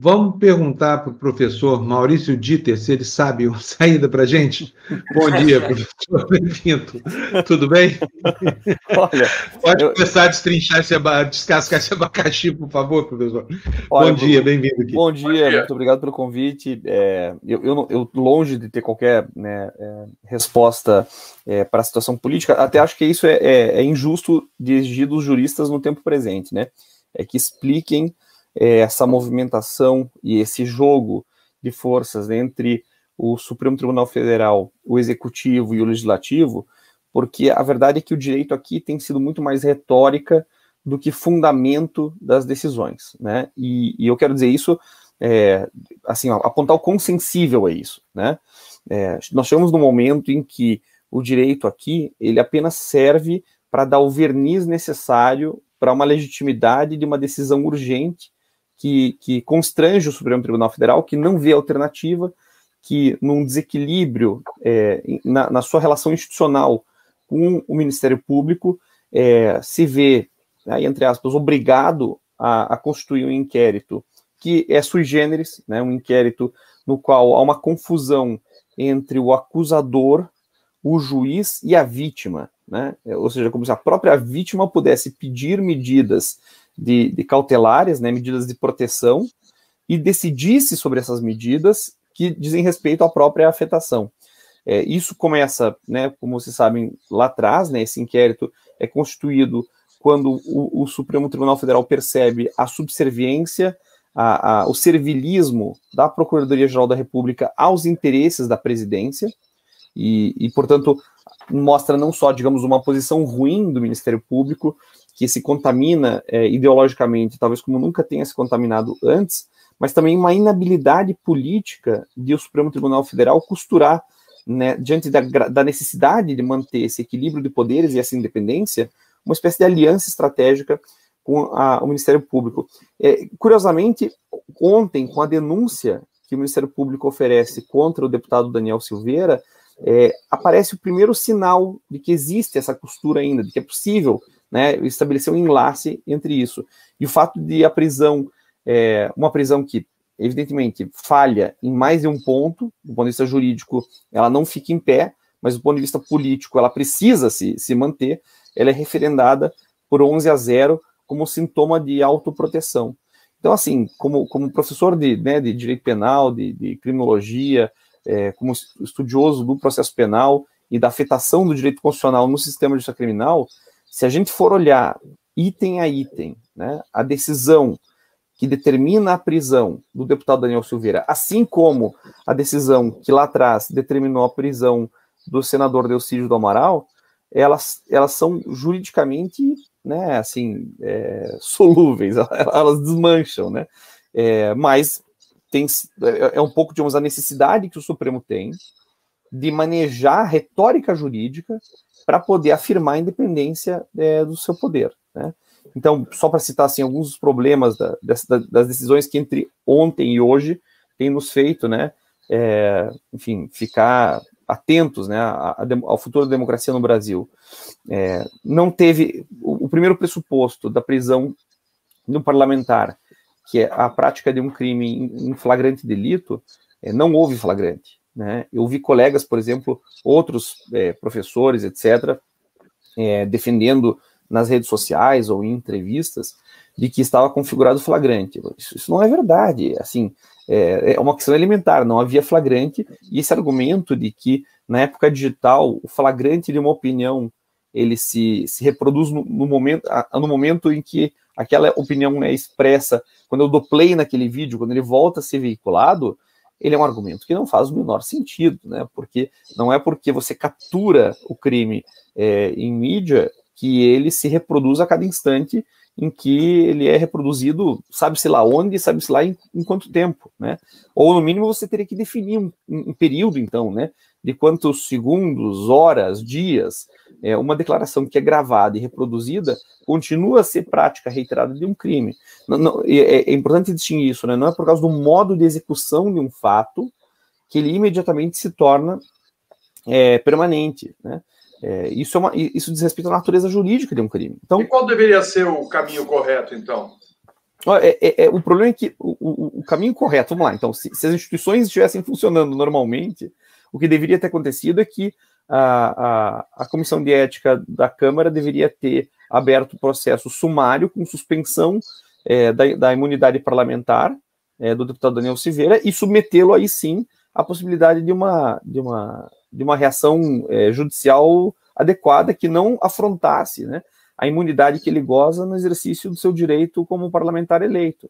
Vamos perguntar para o professor Maurício Dieter se ele sabe uma saída para a gente? Bom dia, professor, bem-vindo. Tudo bem? Olha, pode começar a descascar esse abacaxi, por favor, professor. Olha, bom dia, bem-vindo aqui. Bom dia, muito obrigado pelo convite. Eu longe de ter qualquer resposta para a situação política, até acho que isso é injusto de exigir dos juristas no tempo presente, né? É que expliquem essa movimentação e esse jogo de forças entre o Supremo Tribunal Federal, o Executivo e o Legislativo, porque a verdade é que o direito aqui tem sido muito mais retórica do que fundamento das decisões, né? E eu quero dizer isso, assim, apontar o quão sensível é isso, né? Nós chegamos num momento em que o direito aqui, ele apenas serve para dar o verniz necessário para uma legitimidade de uma decisão urgente que constrange o Supremo Tribunal Federal, que não vê alternativa, que num desequilíbrio na sua relação institucional com o Ministério Público, se vê, aí, entre aspas, obrigado a constituir um inquérito que é sui generis, né, um inquérito no qual há uma confusão entre o acusador, o juiz e a vítima, né? Ou seja, como se a própria vítima pudesse pedir medidas de cautelares, né, medidas de proteção, e decidisse sobre essas medidas que dizem respeito à própria afetação. Isso começa, né, como vocês sabem, lá atrás, né, esse inquérito é constituído quando o Supremo Tribunal Federal percebe a subserviência, o servilismo da Procuradoria-Geral da República aos interesses da presidência, e, portanto, mostra não só, digamos, uma posição ruim do Ministério Público, que se contamina ideologicamente, talvez como nunca tenha se contaminado antes, mas também uma inabilidade política de o Supremo Tribunal Federal costurar, né, diante da necessidade de manter esse equilíbrio de poderes e essa independência, uma espécie de aliança estratégica com o Ministério Público. Curiosamente, ontem, com a denúncia que o Ministério Público oferece contra o deputado Daniel Silveira, aparece o primeiro sinal de que existe essa costura ainda, de que é possível, né, estabelecer um enlace entre isso. E o fato de a prisão, uma prisão que, evidentemente, falha em mais de um ponto, do ponto de vista jurídico, ela não fica em pé, mas do ponto de vista político, ela precisa se manter, ela é referendada por 11-0 como sintoma de autoproteção. Então, assim, como professor de direito penal, de criminologia, como estudioso do processo penal e da afetação do direito constitucional no sistema de justiça criminal, se a gente for olhar item a item, né, a decisão que determina a prisão do deputado Daniel Silveira, assim como a decisão que lá atrás determinou a prisão do senador Delcídio do Amaral, elas são juridicamente, né, assim, solúveis, elas desmancham, né, mas é um pouco, digamos, a necessidade que o Supremo tem de manejar a retórica jurídica para poder afirmar a independência do seu poder, né. Então, só para citar assim, alguns dos problemas das decisões que entre ontem e hoje tem nos feito, né, enfim, ficar atentos, né, ao futuro da democracia no Brasil. Não teve o primeiro pressuposto da prisão de um parlamentar, que é a prática de um crime em flagrante delito, não houve flagrante, né? Eu vi colegas, por exemplo, outros professores, etc., defendendo nas redes sociais ou em entrevistas de que estava configurado flagrante. Isso não é verdade. Assim, é uma questão elementar, não havia flagrante, e esse argumento de que na época digital o flagrante de uma opinião ele se reproduz no momento em que aquela opinião é expressa, quando eu dou play naquele vídeo, quando ele volta a ser veiculado, ele é um argumento que não faz o menor sentido, né? Porque não é porque você captura o crime em mídia que ele se reproduz a cada instante em que ele é reproduzido, sabe-se lá onde, sabe-se lá em quanto tempo, né? Ou, no mínimo, você teria que definir um período, então, né? De quantos segundos, horas, dias, uma declaração que é gravada e reproduzida continua a ser prática reiterada de um crime. É importante distinguir isso, né? Não é por causa do modo de execução de um fato que ele imediatamente se torna permanente, né? Isso diz respeito à natureza jurídica de um crime. Então, e qual deveria ser o caminho correto, então? O problema é que o caminho correto, vamos lá, então, se as instituições estivessem funcionando normalmente, o que deveria ter acontecido é que a Comissão de Ética da Câmara deveria ter aberto o processo sumário com suspensão da imunidade parlamentar do deputado Daniel Silveira e submetê-lo aí sim à possibilidade de uma reação judicial adequada que não afrontasse, né, a imunidade que ele goza no exercício do seu direito como parlamentar eleito.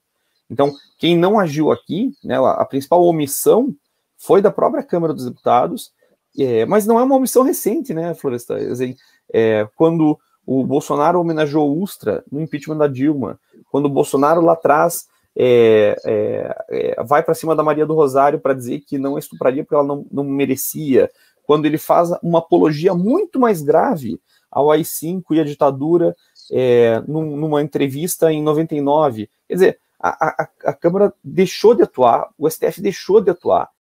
Então, quem não agiu aqui, né, a principal omissão foi da própria Câmara dos Deputados, mas não é uma omissão recente, né, Floresta? Quando o Bolsonaro homenageou o Ustra no impeachment da Dilma, quando o Bolsonaro lá atrás vai para cima da Maria do Rosário para dizer que não estupraria porque ela não merecia, quando ele faz uma apologia muito mais grave ao AI-5 e à ditadura numa entrevista em 99. Quer dizer, a Câmara deixou de atuar, o STF deixou de atuar,